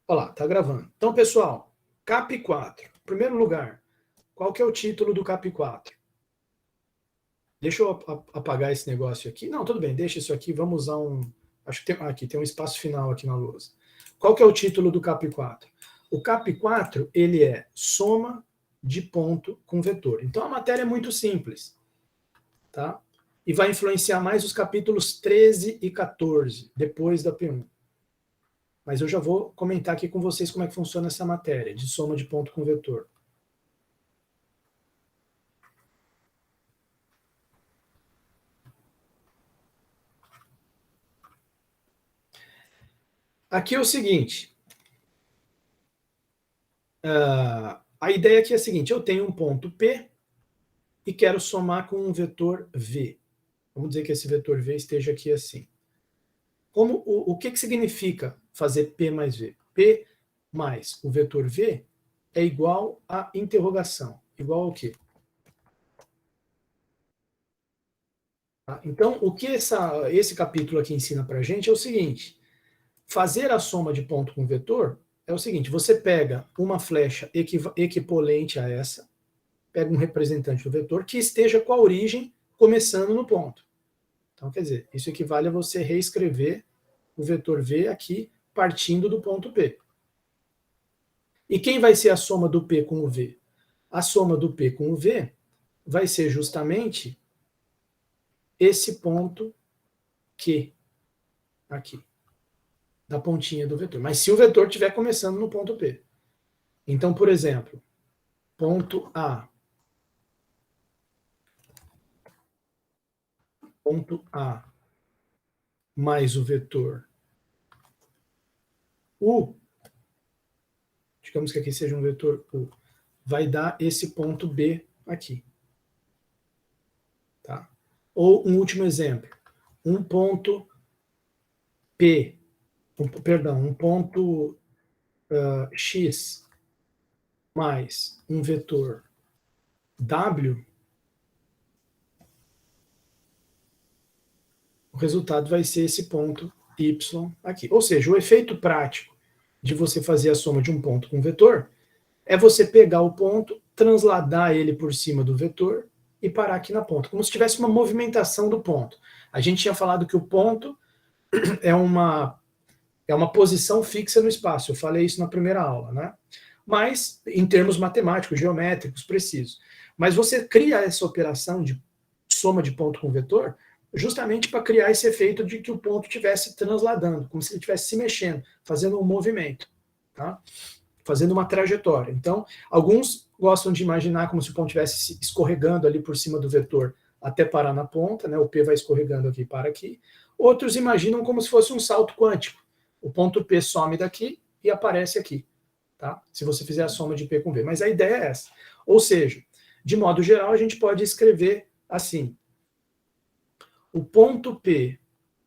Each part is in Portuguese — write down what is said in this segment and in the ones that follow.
Olha lá, tá gravando. Então, pessoal, CAP 4. Em primeiro lugar, qual que é o título do CAP 4? Deixa eu apagar esse negócio aqui. Não, tudo bem, deixa isso aqui. Vamos usar um... Acho que aqui tem um espaço final aqui na lousa. Qual que é o título do CAP 4? O CAP 4, ele é soma de ponto com vetor. Então, a matéria é muito simples, tá? E vai influenciar mais os capítulos 13 e 14, depois da P1. Mas eu já vou comentar aqui com vocês como é que funciona essa matéria de soma de ponto com vetor. Aqui é o seguinte, a ideia aqui é a seguinte, eu tenho um ponto P e quero somar com um vetor V. Vamos dizer que esse vetor V esteja aqui assim. O que significa fazer P mais V? P mais o vetor V é igual a interrogação. Igual ao quê? Tá? Então, o que esse capítulo aqui ensina para a gente é o seguinte, fazer a soma de ponto com vetor é o seguinte, você pega uma flecha equivalente a essa, pega um representante do vetor que esteja com a origem começando no ponto. Então, quer dizer, isso equivale a você reescrever o vetor V aqui partindo do ponto P. E quem vai ser a soma do P com o V? A soma do P com o V vai ser justamente esse ponto Q aqui, da pontinha do vetor. Mas se o vetor estiver começando no ponto P. Então, por exemplo, ponto A mais o vetor U, digamos que aqui seja um vetor U, vai dar esse ponto B aqui. Tá? Ou um último exemplo, um ponto P, um ponto X mais um vetor W, o resultado vai ser esse ponto Y aqui. Ou seja, o efeito prático de você fazer a soma de um ponto com vetor é você pegar o ponto, transladar ele por cima do vetor e parar aqui na ponta, como se tivesse uma movimentação do ponto. A gente tinha falado que o ponto é uma posição fixa no espaço, eu falei isso na primeira aula, né? Mas, em termos matemáticos, geométricos, precisos. Mas você cria essa operação de soma de ponto com vetor justamente para criar esse efeito de que o ponto estivesse transladando, como se ele estivesse se mexendo, fazendo um movimento, tá? Fazendo uma trajetória. Então, alguns gostam de imaginar como se o ponto estivesse escorregando ali por cima do vetor até parar na ponta, né? O P vai escorregando aqui para aqui. Outros imaginam como se fosse um salto quântico. O ponto P some daqui e aparece aqui, tá? Se você fizer a soma de P com V. Mas a ideia é essa. Ou seja, de modo geral, a gente pode escrever assim. O ponto P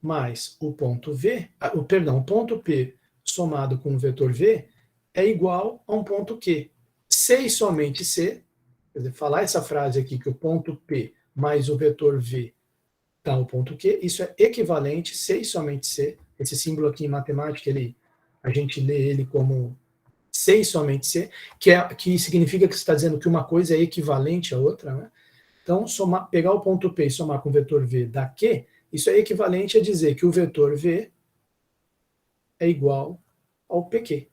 mais o ponto V, o ponto P somado com o vetor V é igual a um ponto Q. C e somente C, quer dizer, falar essa frase aqui, que o ponto P mais o vetor V dá o ponto Q, isso é equivalente, C e somente C, esse símbolo aqui em matemática, a gente lê ele como C e somente C, que significa que você está dizendo que uma coisa é equivalente à outra, né? Então, pegar o ponto P e somar com o vetor V dá Q, isso é equivalente a dizer que o vetor V é igual ao PQ.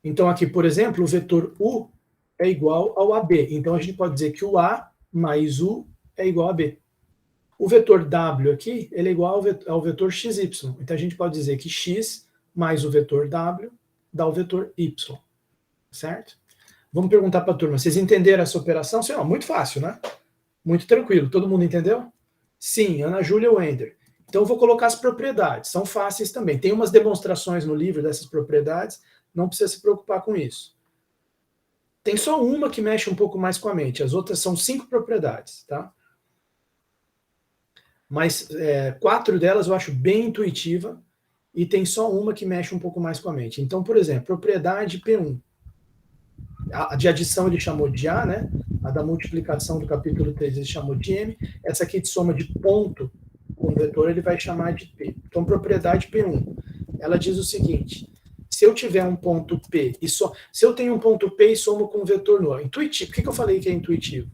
Então, aqui, por exemplo, o vetor U é igual ao AB. Então, a gente pode dizer que o A mais U é igual a B. O vetor W aqui, ele é igual ao vetor XY. Então, a gente pode dizer que X mais o vetor W dá o vetor Y. Certo? Vamos perguntar para a turma, vocês entenderam essa operação? Sim, ó, muito fácil, né? Muito tranquilo. Todo mundo entendeu? Sim, Ana Júlia Wender. Então, eu vou colocar as propriedades. São fáceis também. Tem umas demonstrações no livro dessas propriedades. Não precisa se preocupar com isso. Tem só uma que mexe um pouco mais com a mente. As outras são 5 propriedades, tá? Mas 4 delas eu acho bem intuitiva e tem só uma que mexe um pouco mais com a mente. Então, por exemplo, propriedade P1. A de adição ele chamou de A, né? A da multiplicação do capítulo 3 ele chamou de M. Essa aqui de soma de ponto com vetor ele vai chamar de P. Então, propriedade P1. Ela diz o seguinte, se eu tiver um ponto P, se eu tenho um ponto P e somo com um vetor nulo, intuitivo, por que eu falei que é intuitivo?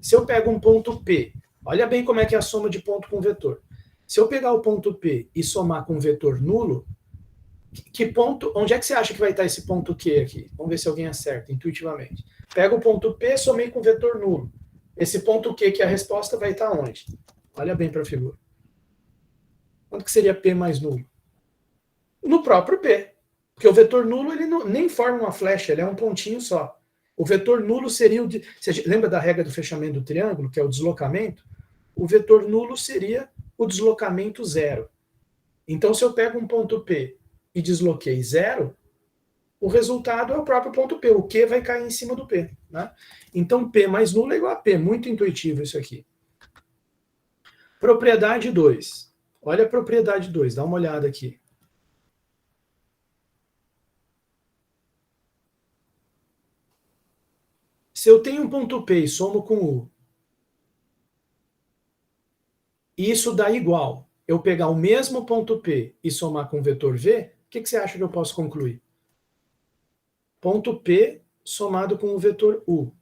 Se eu pego um ponto P, olha bem como é que é a soma de ponto com vetor. Se eu pegar o ponto P e somar com um vetor nulo, que ponto, onde é que você acha que vai estar esse ponto Q aqui? Vamos ver se alguém acerta intuitivamente. Pega o ponto P, somei com vetor nulo. Esse ponto Q, que é a resposta, vai estar onde? Olha bem para a figura. Quanto que seria P mais nulo? No próprio P. Porque o vetor nulo ele não, nem forma uma flecha, ele é um pontinho só. O vetor nulo seria o... Você lembra da regra do fechamento do triângulo, que é o deslocamento? O vetor nulo seria o deslocamento zero. Então, se eu pego um ponto P e desloquei zero, o resultado é o próprio ponto P. O Q vai cair em cima do P. Né? Então, P mais nulo é igual a P. Muito intuitivo isso aqui. Propriedade 2. Olha a propriedade 2, dá uma olhada aqui. Se eu tenho um ponto P e somo com U, e isso dá igual eu pegar o mesmo ponto P e somar com o vetor V, o que você acha que eu posso concluir? Ponto P somado com o vetor U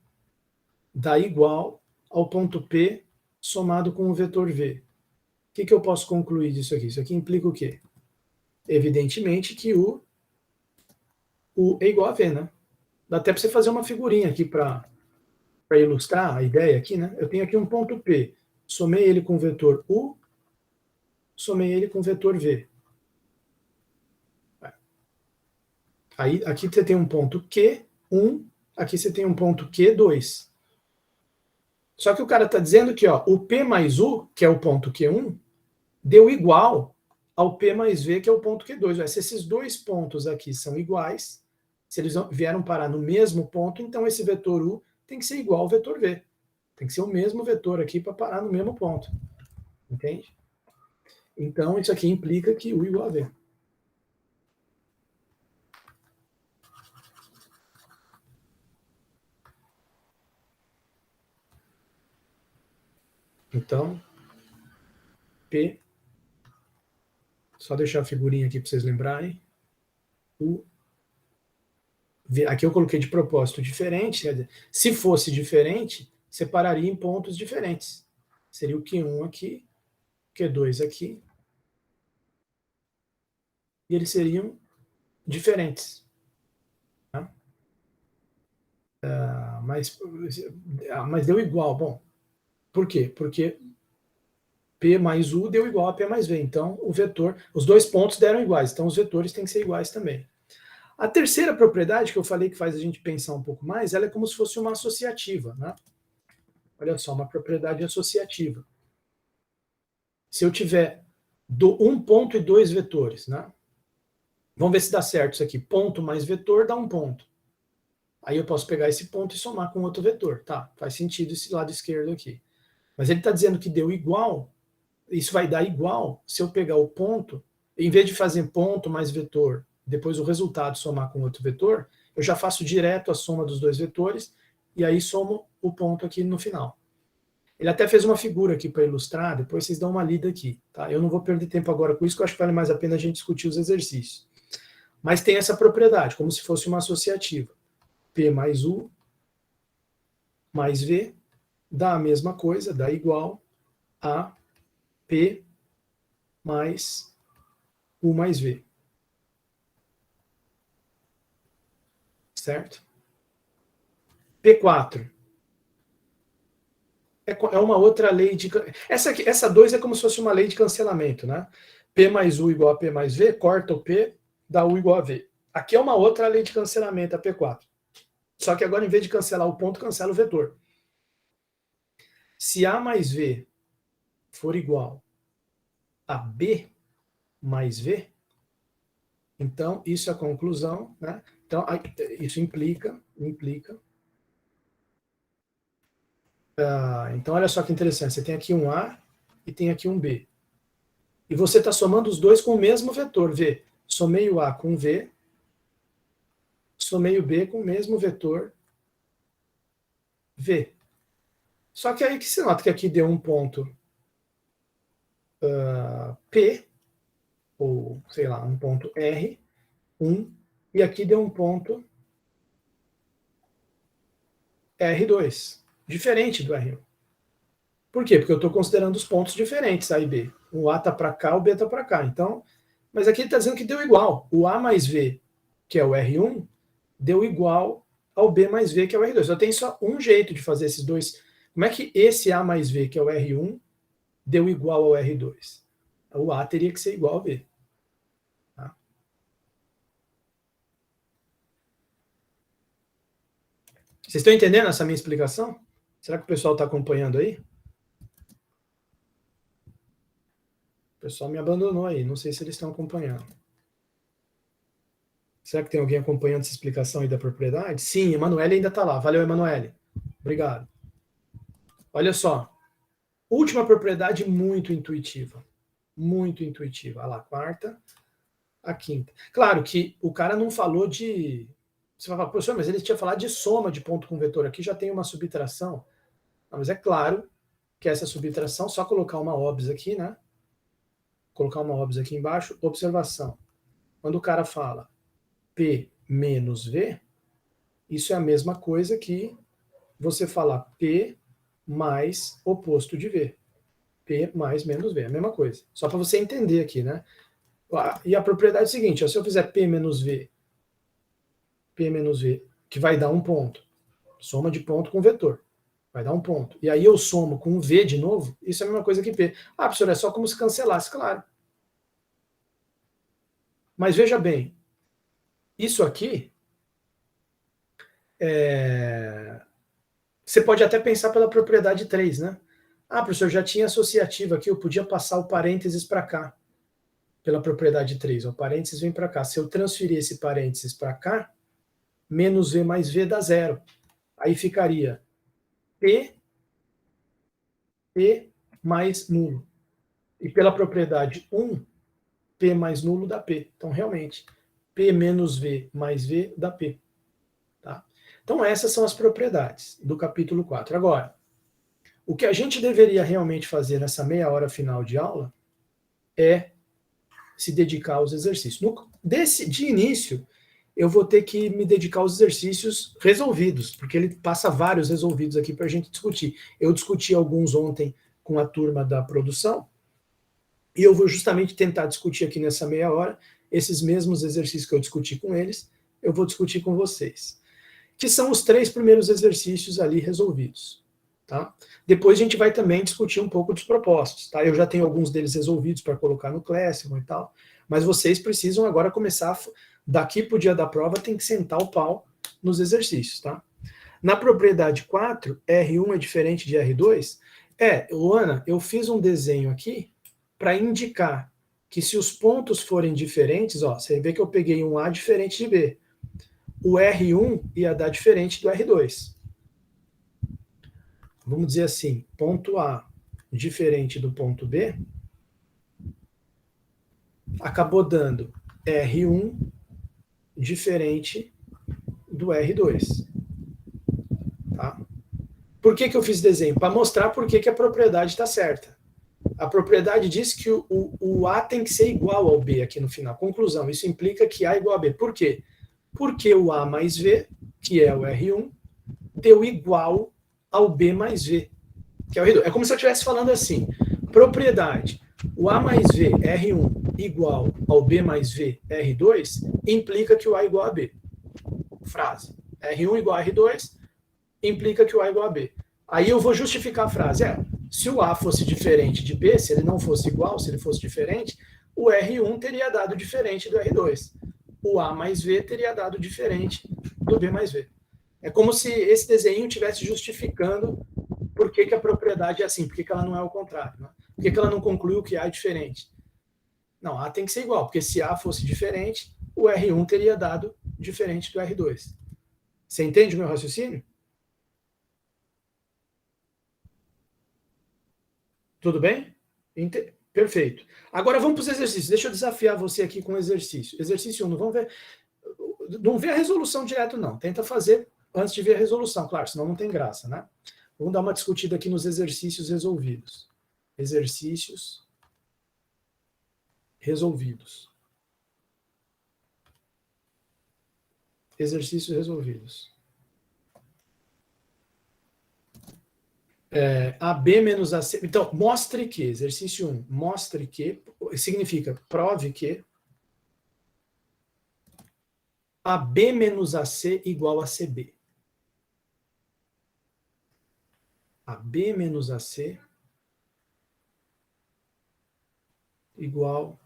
dá igual ao ponto P somado com o vetor V. O que eu posso concluir disso aqui? Isso aqui implica o quê? Evidentemente que U é igual a V, né? Dá até para você fazer uma figurinha aqui para ilustrar a ideia aqui, né? Eu tenho aqui um ponto P, somei ele com o vetor U, somei ele com o vetor V. Aí, aqui você tem um ponto Q1, aqui você tem um ponto Q2. Só que o cara está dizendo que ó, o P mais U, que é o ponto Q1, deu igual ao P mais V, que é o ponto Q2. Se esses dois pontos aqui são iguais, se eles vieram parar no mesmo ponto, então esse vetor U tem que ser igual ao vetor V. Tem que ser o mesmo vetor aqui para parar no mesmo ponto. Entende? Então, isso aqui implica que U igual a V. Então, P, só deixar a figurinha aqui para vocês lembrarem. U, V. Aqui eu coloquei de propósito diferente. Quer dizer, se fosse diferente, separaria em pontos diferentes. Seria o Q1 aqui, Q2 aqui. E eles seriam diferentes. Tá? Mas deu igual. Bom, por quê? Porque P mais U deu igual a P mais V. Então, o vetor, os dois pontos deram iguais. Então, os vetores têm que ser iguais também. A terceira propriedade que eu falei que faz a gente pensar um pouco mais, ela é como se fosse uma associativa. Né? Olha só, uma propriedade associativa. Se eu tiver um ponto e dois vetores, né? Vamos ver se dá certo isso aqui. Ponto mais vetor dá um ponto. Aí eu posso pegar esse ponto e somar com outro vetor. Tá, faz sentido esse lado esquerdo aqui. Mas ele está dizendo que deu igual. Isso vai dar igual se eu pegar o ponto, em vez de fazer ponto mais vetor, depois o resultado somar com outro vetor, eu já faço direto a soma dos dois vetores e aí somo o ponto aqui no final. Ele até fez uma figura aqui para ilustrar, depois vocês dão uma lida aqui. Tá? Eu não vou perder tempo agora com isso, que eu acho que vale mais a pena a gente discutir os exercícios. Mas tem essa propriedade, como se fosse uma associativa. P mais U mais V dá a mesma coisa, dá igual a P mais U mais V. Certo? P4. É uma outra lei de... Essa 2 é como se fosse uma lei de cancelamento, né? P mais U igual a P mais V, corta o P, dá U igual a V. Aqui é uma outra lei de cancelamento, a P4. Só que agora, em vez de cancelar o ponto, cancela o vetor. Se A mais V for igual a B mais V, então isso é a conclusão, né? Então, isso implica então, olha só que interessante. Você tem aqui um A e tem aqui um B. E você está somando os dois com o mesmo vetor, V. Somei o A com V, somei o B com o mesmo vetor, V. Só que aí que você nota que aqui deu um ponto P, ou sei lá, um ponto R, 1, e aqui deu um ponto R2, diferente do R1. Por quê? Porque eu estou considerando os pontos diferentes, A e B. O A está para cá, o B está para cá. Então, mas aqui ele está dizendo que deu igual. O A mais V, que é o R1, deu igual ao B mais V, que é o R2. Eu tenho só um jeito de fazer esses dois. Como é que esse A mais V, que é o R1, deu igual ao R2? O A teria que ser igual ao B. Tá? Vocês estão entendendo essa minha explicação? Será que o pessoal está acompanhando aí? O pessoal me abandonou aí, não sei se eles estão acompanhando. Será que tem alguém acompanhando essa explicação aí da propriedade? Sim, Emanuele ainda está lá. Valeu, Emanuele. Obrigado. Olha só. Última propriedade muito intuitiva. Muito intuitiva. Olha lá, quarta, a quinta. Claro que o cara não falou de... Você vai falar, professor, mas ele tinha falado de soma de ponto com vetor. Aqui já tem uma subtração. Não, mas é claro que essa subtração, só colocar uma obs aqui, né? Colocar uma obs aqui embaixo. Observação. Quando o cara fala P menos V, isso é a mesma coisa que você falar P mais oposto de V. P mais menos V, é a mesma coisa. Só para você entender aqui, né? E a propriedade é a seguinte, ó, se eu fizer P menos V, que vai dar um ponto, soma de ponto com vetor, vai dar um ponto. E aí eu somo com V de novo, isso é a mesma coisa que P. Ah, professor, é só como se cancelasse, claro. Mas veja bem, isso aqui, você pode até pensar pela propriedade 3, né? Ah, professor, já tinha associativa aqui, eu podia passar o parênteses para cá, pela propriedade 3. O parênteses vem para cá. Se eu transferir esse parênteses para cá, menos V mais V dá zero. Aí ficaria P mais nulo. E pela propriedade 1, P mais nulo dá P. Então, realmente, P menos V mais V dá P. Tá? Então, essas são as propriedades do capítulo 4. Agora, o que a gente deveria realmente fazer nessa meia hora final de aula é se dedicar aos exercícios. De início, eu vou ter que me dedicar aos exercícios resolvidos, porque ele passa vários resolvidos aqui para a gente discutir. Eu discuti alguns ontem com a turma da produção, e eu vou justamente tentar discutir aqui nessa meia hora esses mesmos exercícios que eu discuti com eles, eu vou discutir com vocês. Que são os 3 primeiros exercícios ali resolvidos. Tá? Depois a gente vai também discutir um pouco dos propostos. Tá? Eu já tenho alguns deles resolvidos para colocar no Classroom e tal, mas vocês precisam agora começar, daqui para o dia da prova, tem que sentar o pau nos exercícios. Tá? Na propriedade 4, R1 é diferente de R2? Luana, eu fiz um desenho aqui para indicar que se os pontos forem diferentes, ó, você vê que eu peguei um A diferente de B. O R1 ia dar diferente do R2. Vamos dizer assim, ponto A diferente do ponto B, acabou dando R1 diferente do R2. Tá? Por que eu fiz desenho? Para mostrar por que a propriedade está certa. A propriedade diz que o A tem que ser igual ao B aqui no final. Conclusão, isso implica que A é igual a B. Por quê? Porque o A mais V, que é o R1, deu igual ao B mais V, que é o R2. É como se eu estivesse falando assim, propriedade, o A mais V, R1, igual ao B mais V, R2, implica que o A é igual a B. Frase. R1 igual a R2, implica que o A é igual a B. Aí eu vou justificar a frase. Se o A fosse diferente de B, se ele não fosse igual, se ele fosse diferente, o R1 teria dado diferente do R2. O A mais V teria dado diferente do B mais V. É como se esse desenho estivesse justificando por que a propriedade é assim, por que ela não é o contrário. Né? Por que ela não concluiu que A é diferente? Não, A tem que ser igual, porque se A fosse diferente, o R1 teria dado diferente do R2. Você entende o meu raciocínio? Tudo bem? Perfeito. Agora vamos para os exercícios. Deixa eu desafiar você aqui com o exercício. Exercício 1, não vamos ver. Não vê a resolução direto, não. Tenta fazer antes de ver a resolução, claro, senão não tem graça, né? Vamos dar uma discutida aqui nos exercícios resolvidos. Exercícios resolvidos. Exercícios resolvidos. AB menos AC. Então, mostre que, exercício 1, mostre que, significa prove que AB menos AC igual a CB. AB menos AC igual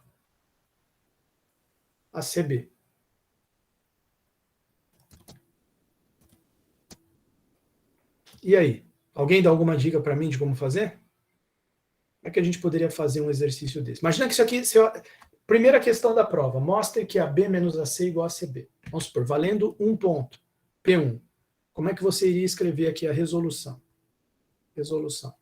a CB. E aí? Alguém dá alguma dica para mim de como fazer? Como é que a gente poderia fazer um exercício desse? Imagina que isso aqui... Primeira questão da prova. Mostre que AB menos AC igual a CB. Vamos supor, valendo um ponto. P1. Como é que você iria escrever aqui a resolução? Resolução.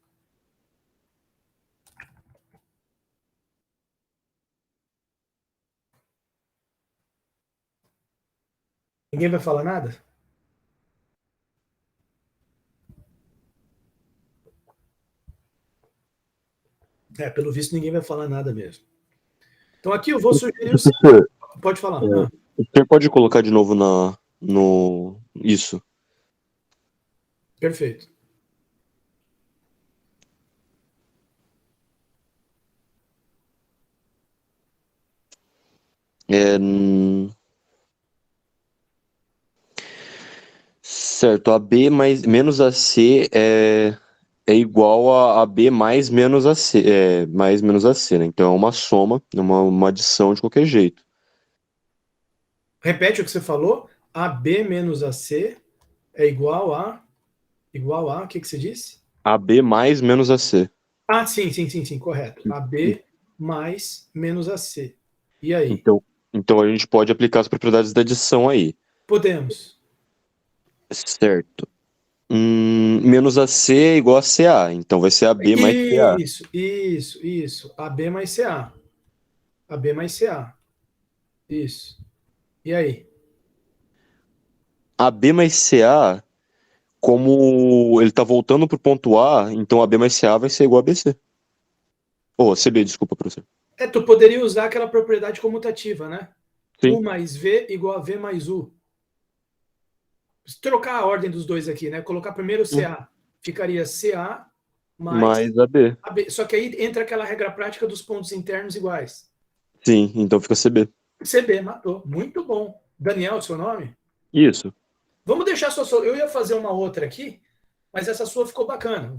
Ninguém vai falar nada? Pelo visto ninguém vai falar nada mesmo. Então aqui eu vou sugerir o seguinte. Pode falar. Você pode colocar de novo isso. Perfeito. Certo, AB menos AC é igual a AB mais menos AC, mais menos AC, né? Então é uma soma, uma adição de qualquer jeito. Repete o que você falou. AB menos AC é igual a... o que você disse? AB mais menos AC. Ah, sim, correto. AB mais menos AC. E aí? Então a gente pode aplicar as propriedades da adição aí. Podemos. Certo. Menos AC é igual a CA, então vai ser AB mais CA. Isso. AB mais CA. AB mais CA. Isso. E aí? AB mais CA, como ele tá voltando pro ponto A, então AB mais CA vai ser igual a BC. CB, desculpa, professor. Tu poderia usar aquela propriedade comutativa, né? Sim. U mais V igual a V mais U. Se trocar a ordem dos dois aqui, né? Colocar primeiro CA. Ficaria CA mais AB. AB. Só que aí entra aquela regra prática dos pontos internos iguais. Sim, então fica CB. CB, matou. Muito bom. Daniel, seu nome? Isso. Vamos deixar sua... Eu ia fazer uma outra aqui, mas essa sua ficou bacana.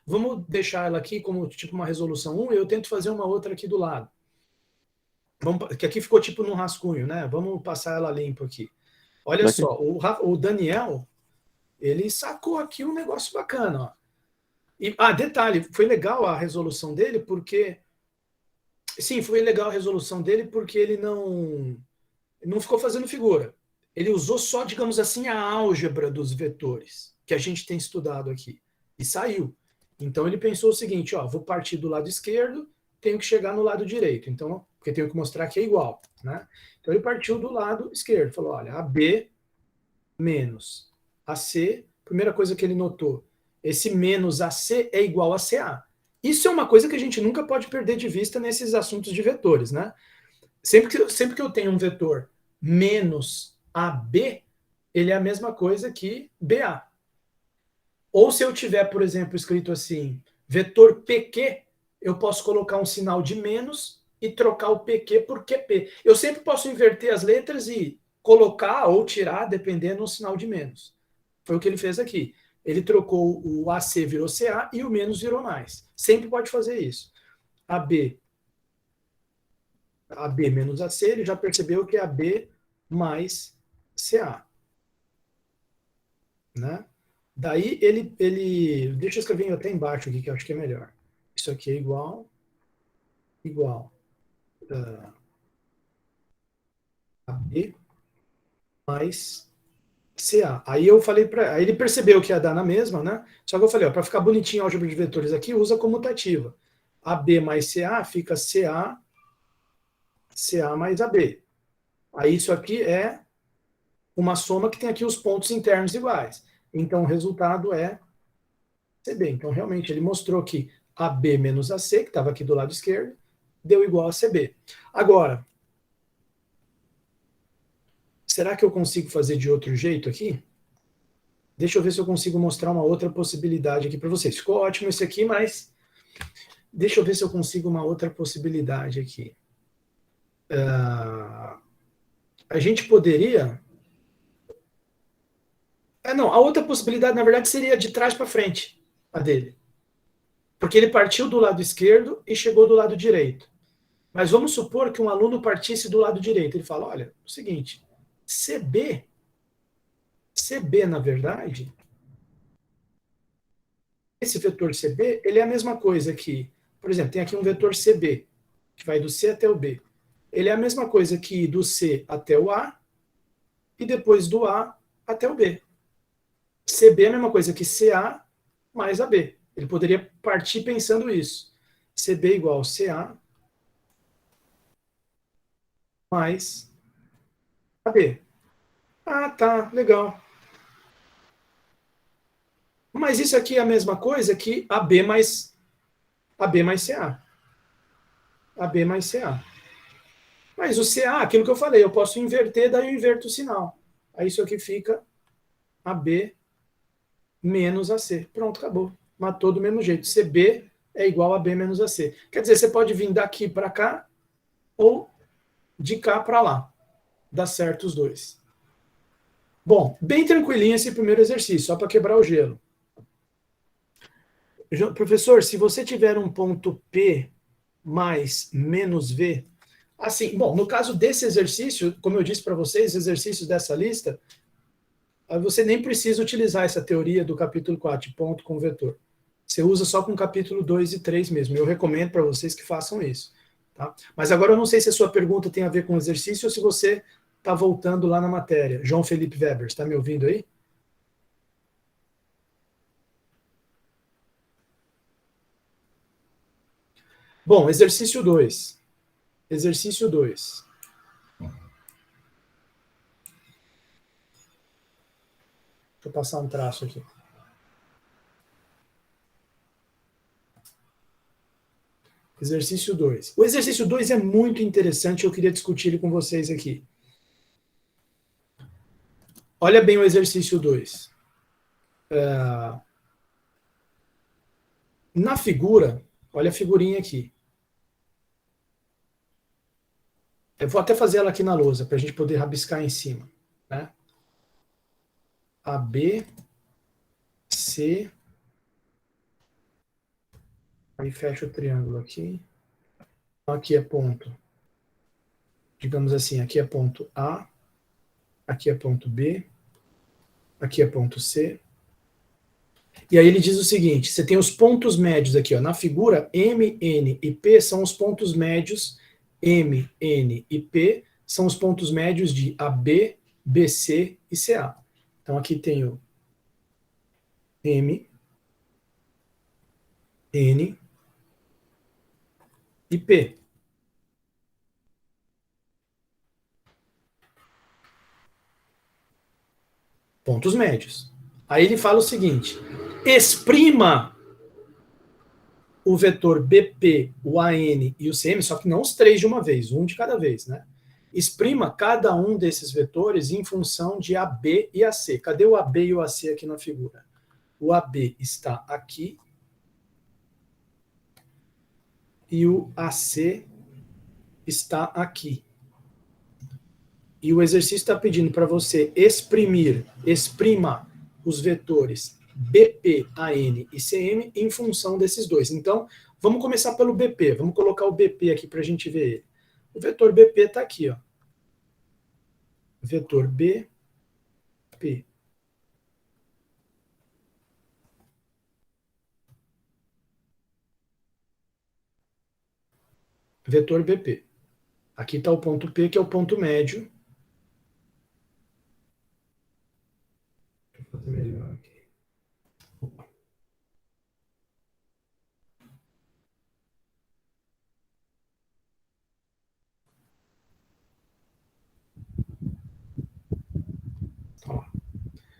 Vamos deixar ela aqui como tipo uma resolução 1 e eu tento fazer uma outra aqui do lado. Que aqui ficou tipo num rascunho, né? Vamos passar ela limpo aqui. Olha só, o Daniel, ele sacou aqui um negócio bacana, ó. Detalhe, foi legal a resolução dele porque... Sim, foi legal a resolução dele porque ele não ficou fazendo figura. Ele usou só, digamos assim, a álgebra dos vetores, que a gente tem estudado aqui. E saiu. Então ele pensou o seguinte, vou partir do lado esquerdo, tenho que chegar no lado direito. Então, porque tenho que mostrar que é igual, né? Então ele partiu do lado esquerdo, falou, olha, AB menos AC, primeira coisa que ele notou, esse menos AC é igual a CA. Isso é uma coisa que a gente nunca pode perder de vista nesses assuntos de vetores, né? Sempre que eu tenho um vetor menos AB, ele é a mesma coisa que BA. Ou se eu tiver, por exemplo, escrito assim, vetor PQ, eu posso colocar um sinal de menos e trocar o PQ por QP. Eu sempre posso inverter as letras e colocar ou tirar, dependendo, um sinal de menos. Foi o que ele fez aqui. Ele trocou o AC virou CA e o menos virou mais. Sempre pode fazer isso. AB menos AC, ele já percebeu que é AB mais CA. Né? Daí ele... Deixa eu escrever até embaixo aqui, que eu acho que é melhor. Isso aqui é igual AB mais CA. Aí eu falei para... Aí ele percebeu que ia dar na mesma, né? Só que eu falei, para ficar bonitinho a álgebra de vetores aqui, usa comutativa. AB mais CA fica CA mais AB. Aí isso aqui é uma soma que tem aqui os pontos internos iguais. Então o resultado é CB. Então realmente ele mostrou que AB menos AC, que estava aqui do lado esquerdo, deu igual a CB. Agora, Será que eu consigo fazer de outro jeito aqui? Deixa eu ver se eu consigo mostrar uma outra possibilidade aqui para vocês. Ficou ótimo esse aqui, mas deixa eu ver se eu consigo uma outra possibilidade aqui. A gente poderia... não, a outra possibilidade, na verdade, seria de trás para frente, a dele. Porque ele partiu do lado esquerdo e chegou do lado direito. Mas vamos supor que um aluno partisse do lado direito. Ele fala, olha, é o seguinte, CB, na verdade, esse vetor CB, ele é a mesma coisa que, por exemplo, tem aqui um vetor CB, que vai do C até o B. Ele é a mesma coisa que do C até o A, e depois do A até o B. CB é a mesma coisa que CA mais AB. Ele poderia partir pensando isso. CB igual CA mais AB. Ah, tá, legal. Mas isso aqui é a mesma coisa que AB mais CA. AB mais CA. Mas o CA, aquilo que eu falei, eu posso inverter, daí eu inverto o sinal. Aí isso aqui fica AB menos AC. Pronto, acabou. Matou do mesmo jeito. CB é igual a B menos AC. Quer dizer, você pode vir daqui para cá ou de cá para lá. Dá certo os dois. Bom, bem tranquilinho esse primeiro exercício, só para quebrar o gelo. Professor, se você tiver um ponto P mais menos V, assim, bom, no caso desse exercício, como eu disse para vocês, exercícios dessa lista, você nem precisa utilizar essa teoria do capítulo 4, de ponto com vetor. Você usa só com o capítulo 2 e 3 mesmo. Eu recomendo para vocês que façam isso. Tá? Mas agora eu não sei se a sua pergunta tem a ver com exercício ou se você está voltando lá na matéria. João Felipe Weber, está me ouvindo aí? Bom, exercício 2. Exercício 2. Deixa eu passar um traço aqui. Exercício 2. O exercício 2 é muito interessante, eu queria discutir ele com vocês aqui. Olha bem o exercício 2. Na figura, olha a figurinha aqui. Eu vou até fazer ela aqui na lousa, para a gente poder rabiscar em cima. Né? AB, C, aí fecha o triângulo aqui. Aqui é ponto, digamos assim, aqui é ponto A, aqui é ponto B, aqui é ponto C. E aí ele diz o seguinte, você tem os pontos médios aqui, ó, na figura, M, N e P são os pontos médios, M, N e P são os pontos médios de AB, BC e CA. Então aqui tem o M, N e P. Pontos médios. Aí ele fala o seguinte, exprima o vetor BP, o AN e o CM, só que não os três de uma vez, um de cada vez, né? Exprima cada um desses vetores em função de AB e AC. Cadê o AB e o AC aqui na figura? O AB está aqui e o AC está aqui. E o exercício está pedindo para você exprima os vetores BP, AN e CM em função desses dois. Então, vamos começar pelo BP. Vamos colocar o BP aqui para a gente ver ele. O vetor BP está aqui, ó. Vetor BP. Vetor BP. Aqui está o ponto P, que é o ponto médio. Deixa eu fazer melhor aqui. Ó.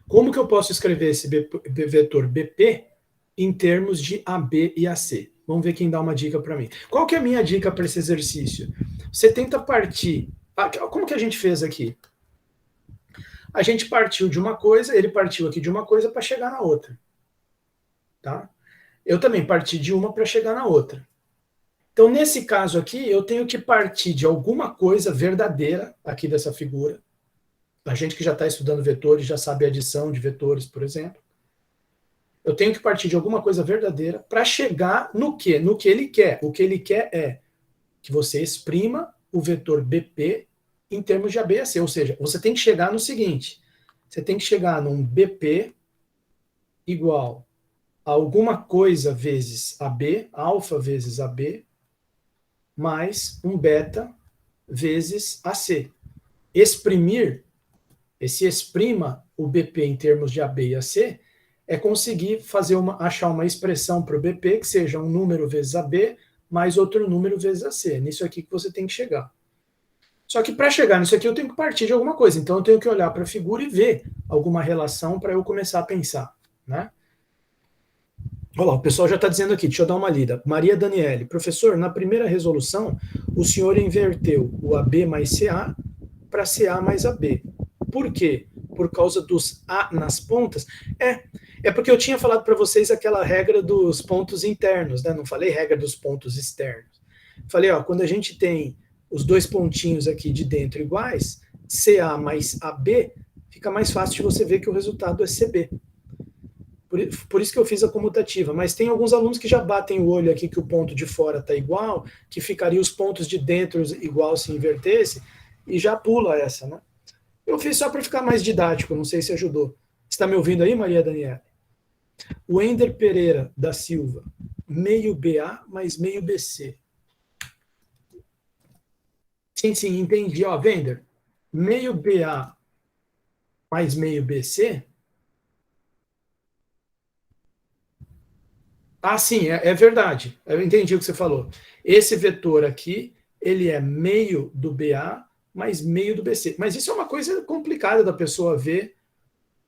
Como que eu posso escrever esse vetor BP em termos de AB e AC? Vamos ver quem dá uma dica para mim. Qual que é a minha dica para esse exercício? Você tenta partir... como que a gente fez aqui? A gente partiu de uma coisa, ele partiu aqui de uma coisa para chegar na outra. Tá? Eu também parti de uma para chegar na outra. Então, nesse caso aqui, eu tenho que partir de alguma coisa verdadeira aqui dessa figura. A gente que já está estudando vetores já sabe a adição de vetores, por exemplo. Eu tenho que partir de alguma coisa verdadeira para chegar no quê? No que ele quer. O que ele quer é que você exprima o vetor BP em termos de AB e AC. Ou seja, você tem que chegar no seguinte. Você tem que chegar num BP igual a alguma coisa vezes AB, alfa vezes AB, mais um beta vezes AC. Exprimir, esse exprima o BP em termos de AB e AC, é conseguir achar uma expressão para o BP que seja um número vezes AB mais outro número vezes AC. Nisso aqui que você tem que chegar. Só que para chegar nisso aqui eu tenho que partir de alguma coisa. Então eu tenho que olhar para a figura e ver alguma relação para eu começar a pensar, né? Olha lá, o pessoal já está dizendo aqui, deixa eu dar uma lida. Maria Daniele, professor, na primeira resolução, o senhor inverteu o AB mais CA para CA mais AB. Por quê? Por causa dos A nas pontas? É porque eu tinha falado para vocês aquela regra dos pontos internos, né? Não falei regra dos pontos externos. Falei, ó, quando a gente tem os dois pontinhos aqui de dentro iguais, CA mais AB, fica mais fácil de você ver que o resultado é CB. Por isso que eu fiz a comutativa, mas tem alguns alunos que já batem o olho aqui que o ponto de fora está igual, que ficaria os pontos de dentro igual se invertesse, e já pula essa, né? Eu fiz só para ficar mais didático, não sei se ajudou. Está me ouvindo aí, Maria Daniela? O Ender Pereira da Silva, meio BA mais meio BC. Sim, entendi. Ó, Wender, meio BA mais meio BC. Ah, sim, é verdade. Eu entendi o que você falou. Esse vetor aqui, ele é meio do BA mais meio do BC. Mas isso é uma coisa complicada da pessoa ver,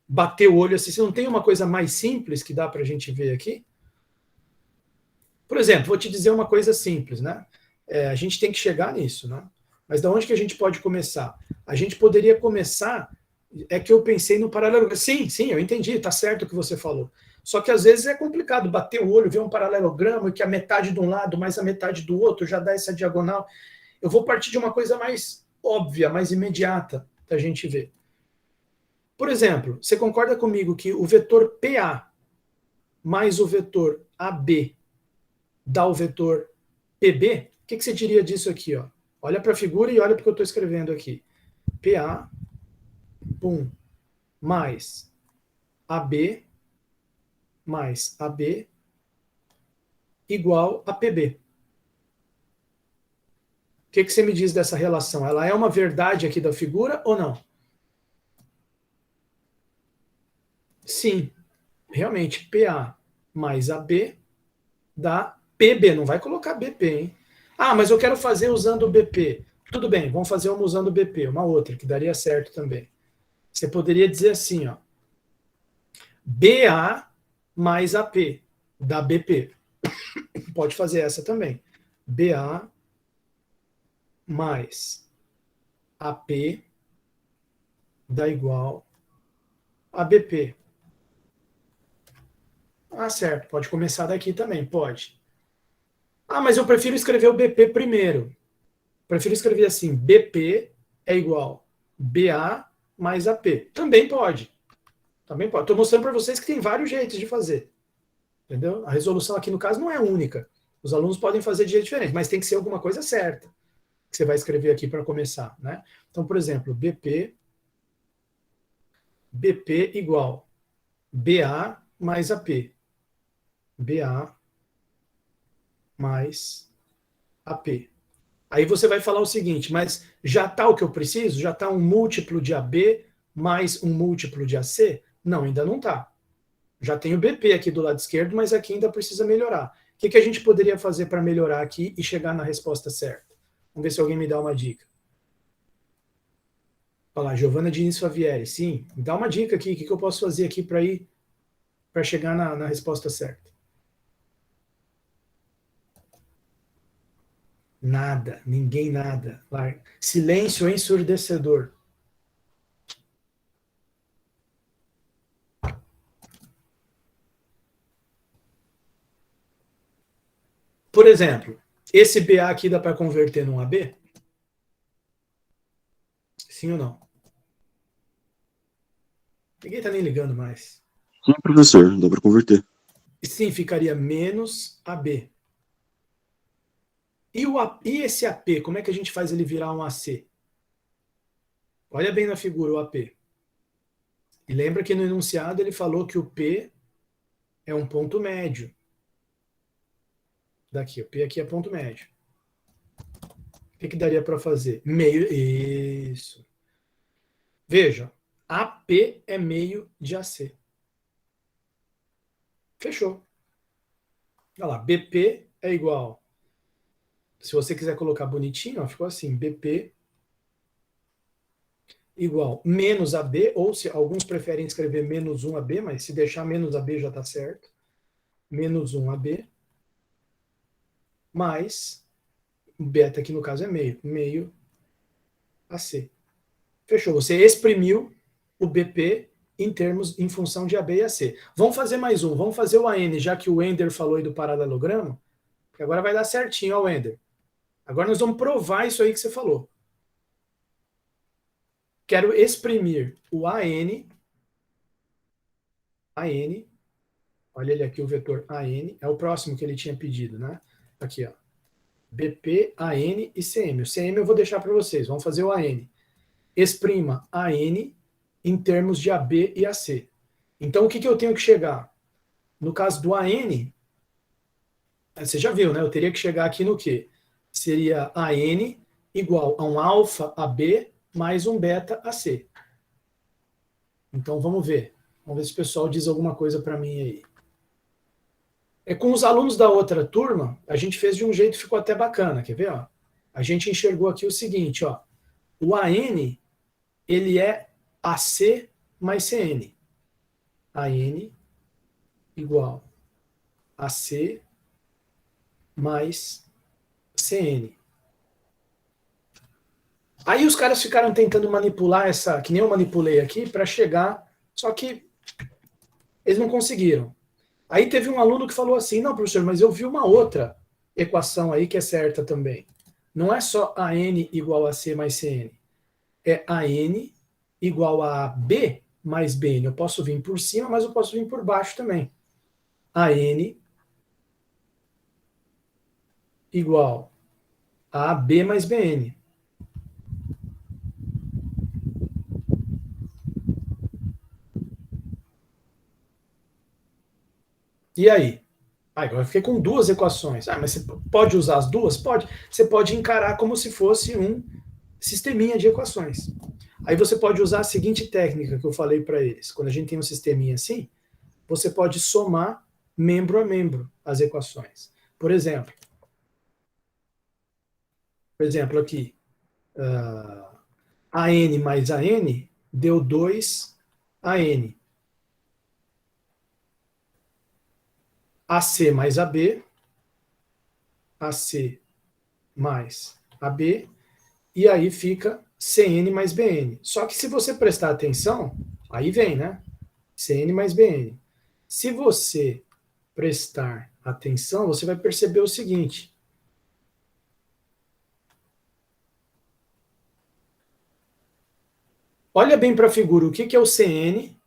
bater o olho assim. Você não tem uma coisa mais simples que dá para a gente ver aqui? Por exemplo, vou te dizer uma coisa simples, né? A gente tem que chegar nisso, né? Mas da onde que a gente pode começar? A gente poderia começar, é que eu pensei no paralelo. Sim, eu entendi, está certo o que você falou. Só que às vezes é complicado bater o olho, ver um paralelograma que a metade de um lado mais a metade do outro já dá essa diagonal. Eu vou partir de uma coisa mais óbvia, mais imediata da gente ver. Por exemplo, você concorda comigo que o vetor PA mais o vetor AB dá o vetor PB? O que você diria disso aqui? Ó? Olha para a figura e olha para o que eu estou escrevendo aqui. PA, pum, mais AB, mais AB, igual a PB. O que você me diz dessa relação? Ela é uma verdade aqui da figura ou não? Sim, realmente, PA mais AB dá PB. Não vai colocar BP, hein? Ah, mas eu quero fazer usando o BP. Tudo bem, vamos fazer uma usando o BP, uma outra, que daria certo também. Você poderia dizer assim, ó. BA mais AP, dá BP. Pode fazer essa também. BA mais AP dá igual a BP. Ah, certo, pode começar daqui também, pode. Ah, mas eu prefiro escrever o BP primeiro. Prefiro escrever assim, BP é igual BA mais AP. Também pode. Também pode. Estou mostrando para vocês que tem vários jeitos de fazer. Entendeu? A resolução aqui, no caso, não é única. Os alunos podem fazer de jeito diferente, mas tem que ser alguma coisa certa que você vai escrever aqui para começar. Né? Então, por exemplo, BP igual BA mais AP. BA mais AP. Aí você vai falar o seguinte, mas já está o que eu preciso? Já está um múltiplo de AB mais um múltiplo de AC? Não, ainda não está. Já tem o BP aqui do lado esquerdo, mas aqui ainda precisa melhorar. O que a gente poderia fazer para melhorar aqui e chegar na resposta certa? Vamos ver se alguém me dá uma dica. Olha lá, Giovana Diniz Favieri. Sim, me dá uma dica aqui. O que eu posso fazer aqui para chegar na resposta certa? Nada, ninguém nada. Silêncio ensurdecedor. Por exemplo, esse BA aqui dá para converter num AB? Sim ou não? Ninguém está nem ligando mais. Sim, professor, dá para converter. E sim, ficaria menos AB. E esse AP, como é que a gente faz ele virar um AC? Olha bem na figura o AP. E lembra que no enunciado ele falou que o P é um ponto médio. Daqui, o P aqui é ponto médio. O que daria para fazer? Meio. Isso. Veja, AP é meio de AC. Fechou. Olha lá, BP é igual. Se você quiser colocar bonitinho, ó, ficou assim: BP igual menos AB, ou se alguns preferem escrever menos 1AB, mas se deixar menos AB já está certo. Menos 1AB mais beta, que no caso é meio AC. Fechou. Você exprimiu o BP em função de AB e AC. Vamos fazer mais um. Vamos fazer o AN, já que o Ender falou aí do paralelogramo, que agora vai dar certinho, ó, Ender. Agora nós vamos provar isso aí que você falou. Quero exprimir o AN, olha ele aqui, o vetor AN, é o próximo que ele tinha pedido, né? Aqui, ó. BP, AN e CM. O CM eu vou deixar para vocês, vamos fazer o AN. Exprima AN em termos de AB e AC. Então, o que eu tenho que chegar? No caso do AN, você já viu, né? Eu teria que chegar aqui no quê? Seria AN igual a um alfa AB mais um beta AC. Então, vamos ver. Vamos ver se o pessoal diz alguma coisa para mim aí. Com os alunos da outra turma, a gente fez de um jeito que ficou até bacana. Quer ver? Ó? A gente enxergou aqui o seguinte, ó. O AN, ele é AC mais CN. AN igual AC mais CN. Aí os caras ficaram tentando manipular essa, que nem eu manipulei aqui, para chegar, só que eles não conseguiram. Aí teve um aluno que falou assim, não, professor, mas eu vi uma outra equação aí que é certa também. Não é só AN igual a C mais CN. É AN igual a B mais BN. Eu posso vir por cima, mas eu posso vir por baixo também. AN igual a AB mais BN. E aí? Agora eu fiquei com duas equações. Mas você pode usar as duas? Pode. Você pode encarar como se fosse um sisteminha de equações. Aí você pode usar a seguinte técnica que eu falei para eles. Quando a gente tem um sisteminha assim, você pode somar membro a membro as equações. Por exemplo aqui, AN mais AN deu 2AN. AC mais AB, AC mais AB, e aí fica CN mais BN. Só que se você prestar atenção, aí vem, né? CN mais BN. Se você prestar atenção, você vai perceber o seguinte. Olha bem para a figura, o que é o CN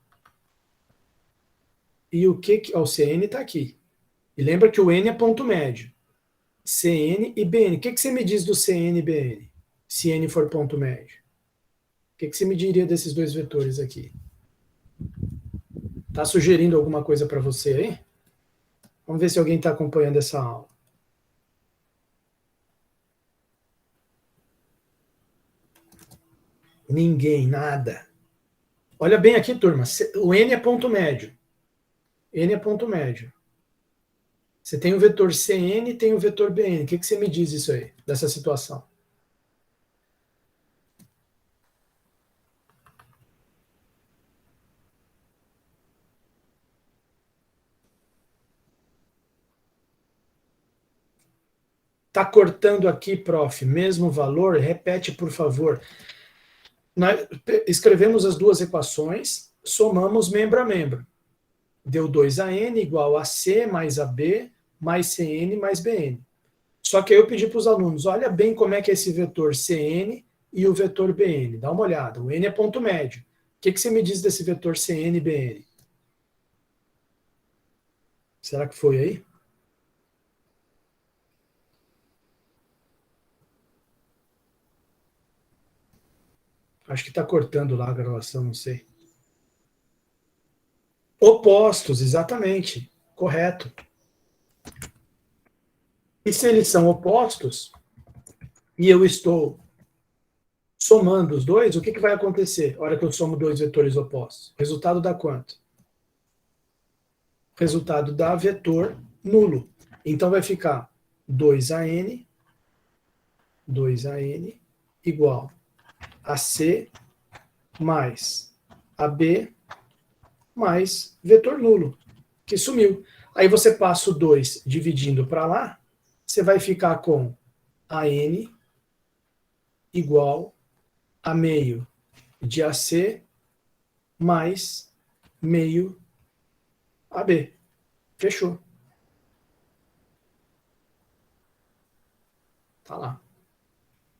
e o que... o CN está aqui. E lembra que o N é ponto médio. CN e BN. O que você me diz do CN e BN? Se N for ponto médio. O que você me diria desses dois vetores aqui? Está sugerindo alguma coisa para você aí? Vamos ver se alguém está acompanhando essa aula. Ninguém, nada. Olha bem aqui, turma. O N é ponto médio. N é ponto médio. Você tem o vetor CN e tem o vetor BN. O que você me diz isso aí, dessa situação? Tá cortando aqui, prof. Mesmo valor? Repete, por favor. Nós escrevemos as duas equações, somamos membro a membro. Deu 2AN igual a C mais AB mais CN mais BN. Só que aí eu pedi para os alunos, olha bem como é que é esse vetor Cn e o vetor Bn. Dá uma olhada. O n é ponto médio. O que você me diz desse vetor Cn e Bn? Será que foi aí? Acho que está cortando lá a gravação, não sei. Opostos, exatamente. Correto. E se eles são opostos, e eu estou somando os dois, o que vai acontecer na hora que eu somo dois vetores opostos? Resultado dá quanto? Resultado dá vetor nulo. Então vai ficar 2AN igual a C mais AB mais vetor nulo, que sumiu. Aí você passa o 2 dividindo para lá, você vai ficar com AN igual a meio de AC mais meio AB. Fechou. Tá lá.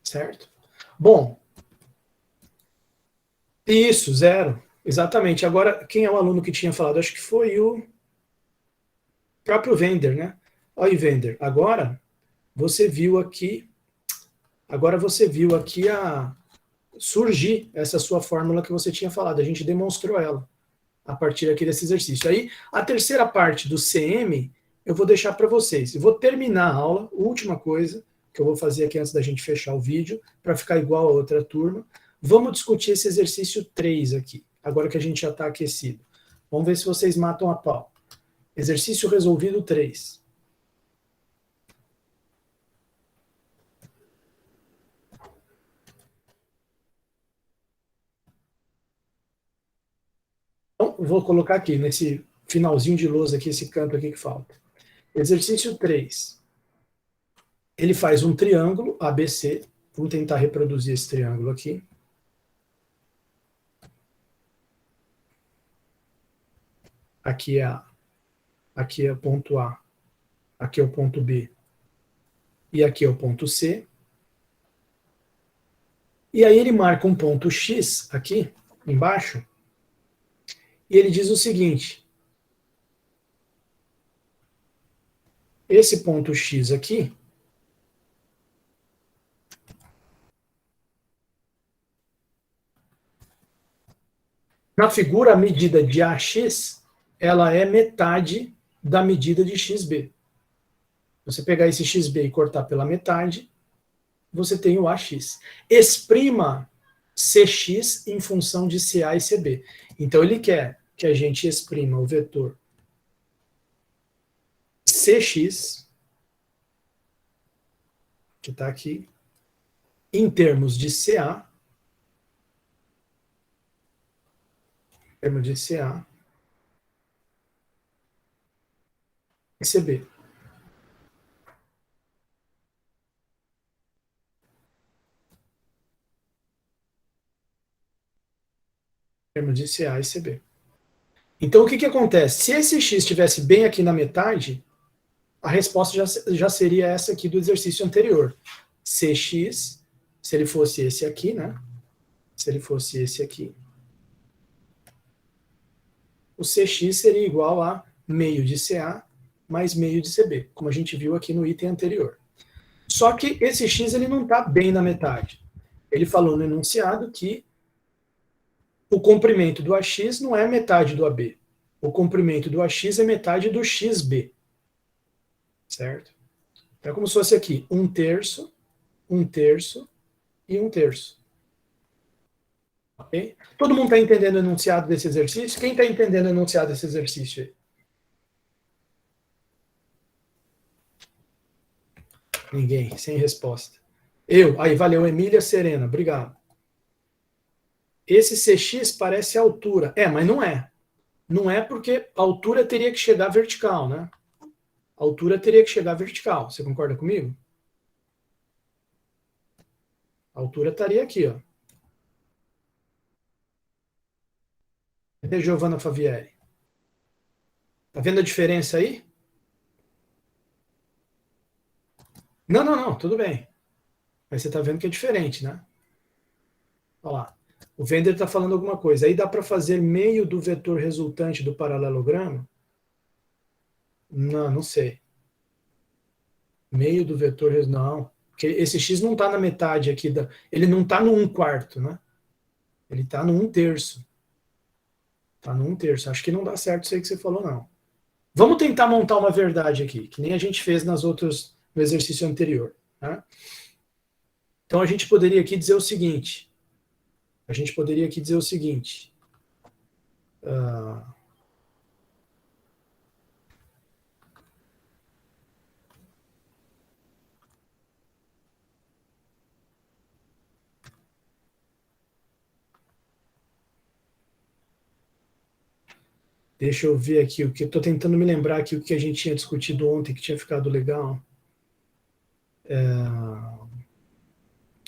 Certo? Bom, isso, zero. Exatamente. Agora, quem é o aluno que tinha falado? Acho que foi o próprio Vender, né? Olha aí, Vender. Agora você viu aqui surgir essa sua fórmula que você tinha falado. A gente demonstrou ela a partir aqui desse exercício. Aí, a terceira parte do CM, eu vou deixar para vocês. Eu vou terminar a aula, última coisa que eu vou fazer aqui antes da gente fechar o vídeo, para ficar igual a outra turma. Vamos discutir esse exercício 3 aqui, agora que a gente já está aquecido. Vamos ver se vocês matam a pau. Exercício resolvido 3. Então, vou colocar aqui, nesse finalzinho de lousa aqui, esse canto aqui que falta. Exercício 3. Ele faz um triângulo ABC. Vamos tentar reproduzir esse triângulo aqui. Aqui é o ponto A, aqui é o ponto B, e aqui é o ponto C. E aí ele marca um ponto X aqui, embaixo, e ele diz o seguinte: esse ponto X aqui na figura, a medida de AX, ela é metade da medida de XB. Você pegar esse XB e cortar pela metade, você tem o AX. Exprima CX em função de CA e CB. Então ele quer que a gente exprima o vetor CX, que está aqui, em termos de CA, e CB. Termos de CA e CB. Então, o que acontece? Se esse x estivesse bem aqui na metade, a resposta já seria essa aqui do exercício anterior. Cx, se ele fosse esse aqui, né? Se ele fosse esse aqui, o Cx seria igual a meio de Ca mais meio de Cb, como a gente viu aqui no item anterior. Só que esse x ele não está bem na metade. Ele falou no enunciado que o comprimento do AX não é metade do AB. O comprimento do AX é metade do XB. Certo? Então é como se fosse aqui 1/3, 1/3 e 1/3. Okay? Todo mundo está entendendo o enunciado desse exercício? Quem está entendendo o enunciado desse exercício aí? Ninguém, sem resposta. Eu, aí valeu, Emília Serena, obrigado. Esse CX parece altura. Mas não é. Não é porque a altura teria que chegar vertical, né? A altura teria que chegar vertical. Você concorda comigo? A altura estaria aqui, ó. Cadê Giovanna Favieri? Tá vendo a diferença aí? Não, tudo bem. Mas você está vendo que é diferente, né? Olha lá. O Wender está falando alguma coisa. Aí dá para fazer meio do vetor resultante do paralelogramo? Não sei. Meio do vetor, não. Porque esse x não está na metade aqui. Ele não está no 1/4, né? Ele está no 1/3. Está no 1/3. Acho que não dá certo isso aí que você falou, não. Vamos tentar montar uma verdade aqui, que nem a gente fez no exercício anterior. Né? Então a gente poderia aqui dizer o seguinte. Deixa eu ver aqui o que estou tentando me lembrar aqui o que a gente tinha discutido ontem que tinha ficado legal.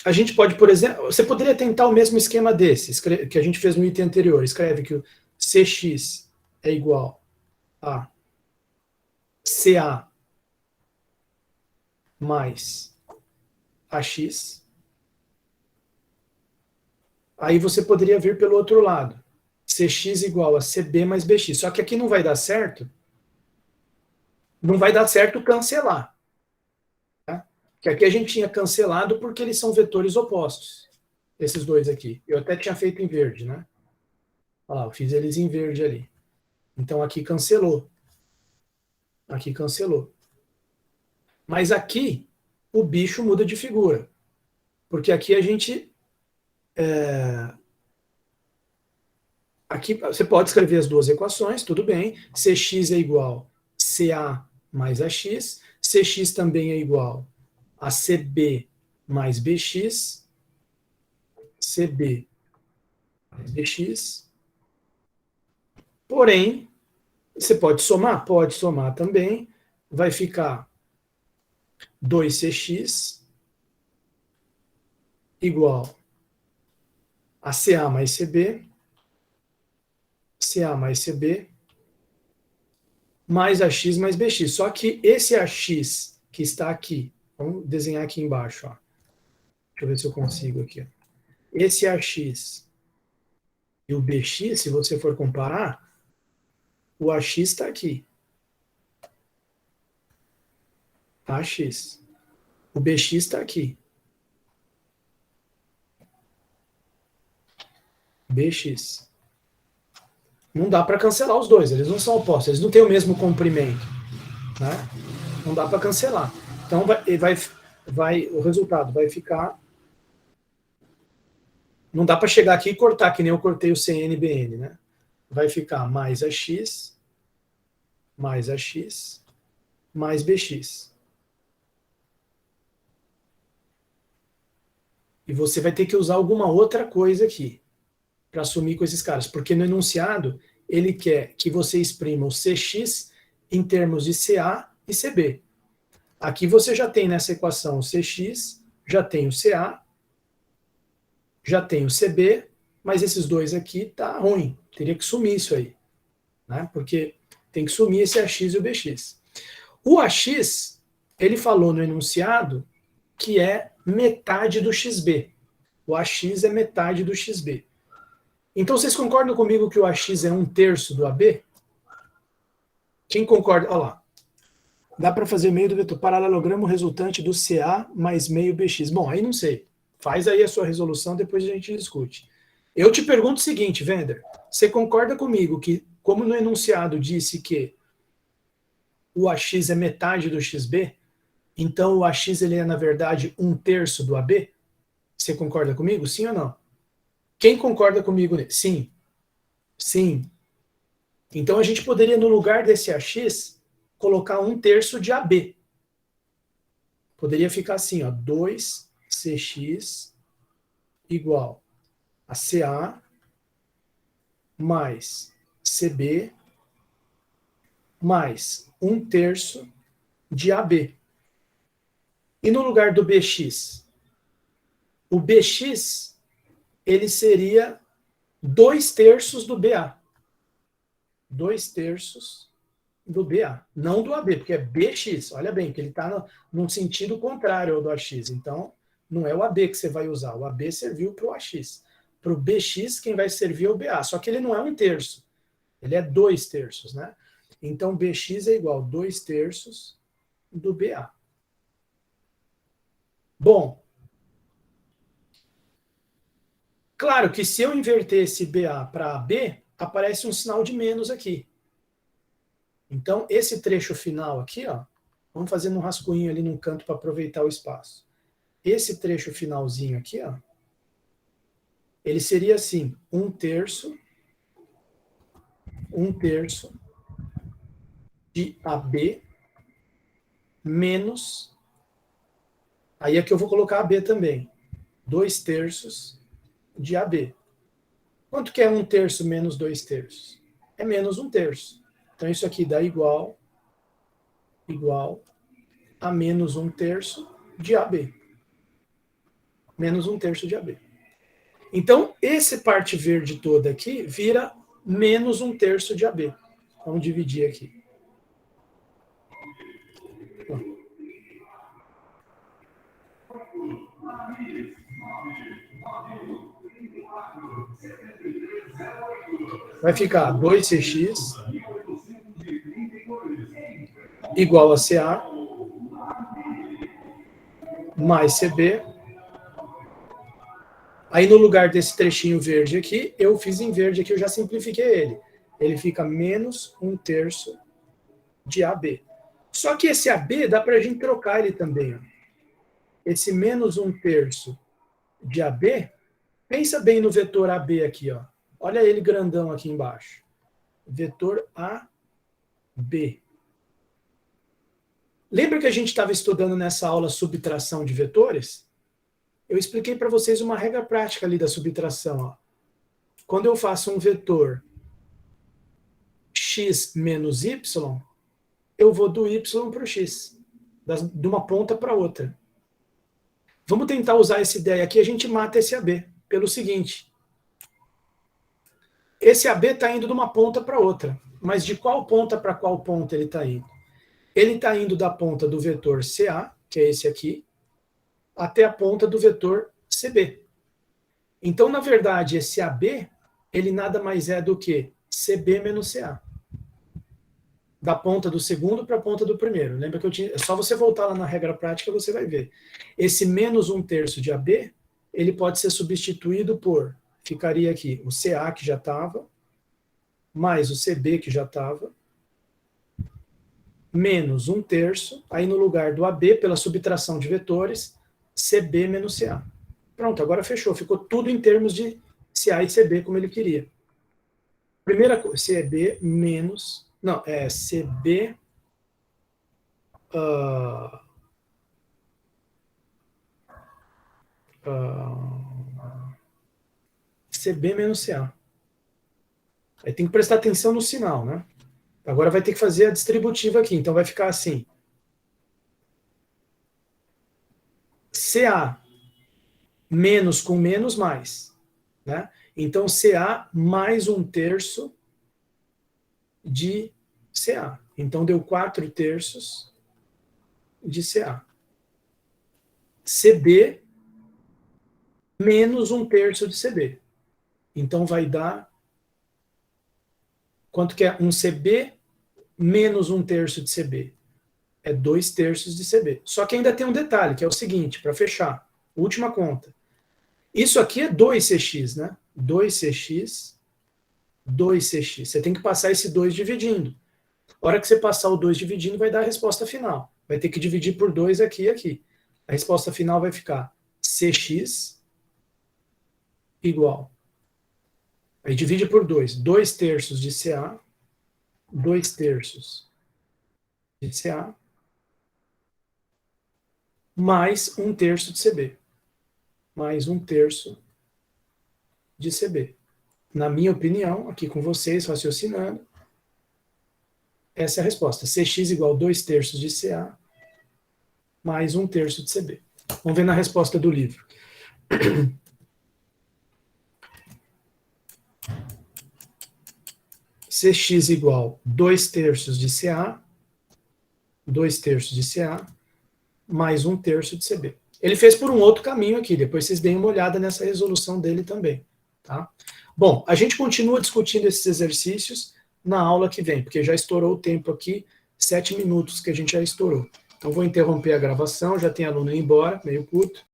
A gente pode, por exemplo, você poderia tentar o mesmo esquema desse que a gente fez no item anterior. Escreve que o CX é igual a CA mais AX. Aí você poderia vir pelo outro lado. CX igual a CB mais BX. Só que aqui não vai dar certo. Não vai dar certo cancelar. Tá? Que aqui a gente tinha cancelado porque eles são vetores opostos. Esses dois aqui. Eu até tinha feito em verde, né? Olha lá, eu fiz eles em verde ali. Então aqui cancelou. Aqui cancelou. Mas aqui o bicho muda de figura. Porque aqui a gente. Aqui você pode escrever as duas equações, tudo bem. CX é igual a CA mais AX. CX também é igual a CB mais BX. CB mais BX. Porém, você pode somar? Pode somar também. Vai ficar 2CX igual a CA mais CB, CA mais CB, mais AX mais BX. Só que esse AX que está aqui, vamos desenhar aqui embaixo. Ó. Deixa eu ver se eu consigo aqui. Esse AX e o BX, se você for comparar, o AX está aqui. AX. O BX está aqui. BX. Não dá para cancelar os dois, eles não são opostos, eles não têm o mesmo comprimento. Né? Não dá para cancelar. Então, o resultado vai ficar. Não dá para chegar aqui e cortar, que nem eu cortei o CNBN. Né? Vai ficar mais AX, mais AX, mais BX. E você vai ter que usar alguma outra coisa aqui para assumir com esses caras, porque no enunciado ele quer que você exprima o CX em termos de CA e CB. Aqui você já tem nessa equação o CX, já tem o CA, já tem o CB, mas esses dois aqui tá ruim. Teria que sumir isso aí, né? Porque tem que sumir esse AX e o BX. O AX, ele falou no enunciado que é metade do XB. O AX é metade do XB. Então, vocês concordam comigo que o AX é 1/3 do AB? Quem concorda? Olha lá. Dá para fazer meio do vetor paralelogramo resultante do CA mais meio BX. Bom, aí não sei. Faz aí a sua resolução, depois a gente discute. Eu te pergunto o seguinte, Wender. Você concorda comigo que, como no enunciado disse que o AX é metade do XB, então o AX ele é, na verdade, 1/3 do AB? Você concorda comigo? Sim ou não? Quem concorda comigo? Sim. Sim. Então a gente poderia, no lugar desse AX, colocar 1/3 de AB. Poderia ficar assim, ó, 2CX igual a CA mais CB mais 1/3 de AB. E no lugar do BX? O BX, ele seria 2/3 do BA. 2/3 do BA, não do AB, porque é BX, olha bem, que ele está num sentido contrário ao do AX, então não é o AB que você vai usar, o AB serviu para o AX. Para o BX, quem vai servir é o BA, só que ele não é 1/3, ele é 2/3, né? Então, BX é igual a 2/3 do BA. Bom, claro que se eu inverter esse BA para AB, aparece um sinal de menos aqui. Então, esse trecho final aqui, ó, vamos fazer um rascunho ali num canto para aproveitar o espaço. Esse trecho finalzinho aqui, ó, ele seria assim, 1/3 de AB menos, aí é que eu vou colocar AB também, 2/3 de AB. Quanto que é 1/3 menos 2/3? É menos 1/3. Então isso aqui dá igual a menos 1/3 de AB. Menos 1/3 de AB. Então, essa parte verde toda aqui vira menos 1/3 de AB. Vamos dividir aqui. Vai ficar 2CX igual a CA mais CB. Aí no lugar desse trechinho verde aqui, eu fiz em verde aqui, eu já simplifiquei ele. Ele fica menos 1/3 de AB. Só que esse AB dá para a gente trocar ele também. Ó. Esse menos 1/3 de AB, pensa bem no vetor AB aqui. Ó. Olha ele grandão aqui embaixo. Vetor AB. Lembra que a gente estava estudando nessa aula subtração de vetores? Eu expliquei para vocês uma regra prática ali da subtração. Ó. Quando eu faço um vetor x menos y, eu vou do y para o x, de uma ponta para outra. Vamos tentar usar essa ideia aqui, a gente mata esse AB, pelo seguinte. Esse AB está indo de uma ponta para outra, mas de qual ponta para qual ponta ele está indo? Ele está indo da ponta do vetor CA, que é esse aqui, até a ponta do vetor CB. Então, na verdade, esse AB, ele nada mais é do que CB menos CA. Da ponta do segundo para a ponta do primeiro. Lembra que eu tinha... É só você voltar lá na regra prática, você vai ver. Esse menos 1/3 de AB, ele pode ser substituído por, ficaria aqui, o CA que já estava, mais o CB que já estava, menos 1/3, aí no lugar do AB, pela subtração de vetores, CB menos CA. Pronto, agora fechou. Ficou tudo em termos de CA e CB, como ele queria. Primeira coisa, CB menos... Não, é CB... CB menos CA. Aí tem que prestar atenção no sinal, né? Agora vai ter que fazer a distributiva aqui. Então vai ficar assim. CA menos com menos mais. Né? Então CA mais 1/3 de CA. Então deu 4/3 de CA. CB menos 1/3 de CB. Então vai dar... Quanto que é? Um CB menos 1/3 de CB. É 2/3 de CB. Só que ainda tem um detalhe, que é o seguinte, para fechar. Última conta. Isso aqui é 2CX, né? 2CX, 2CX. Você tem que passar esse 2 dividindo. A hora que você passar o 2 dividindo, vai dar a resposta final. Vai ter que dividir por 2 aqui e aqui. A resposta final vai ficar CX igual. Aí divide por 2. 2/3 de CA, 2/3 de CA, mais 1/3 de CB. Mais 1/3 de CB. Na minha opinião, aqui com vocês, raciocinando, essa é a resposta. CX igual 2/3 de CA, mais 1/3 de CB. Vamos ver na resposta do livro. Cx igual 2/3 de CA, 2/3 de CA, mais 1/3 de CB. Ele fez por um outro caminho aqui, depois vocês deem uma olhada nessa resolução dele também. Tá? Bom, a gente continua discutindo esses exercícios na aula que vem, porque já estourou o tempo aqui, 7 minutos que a gente já estourou. Então vou interromper a gravação, já tem aluno indo embora, meio curto.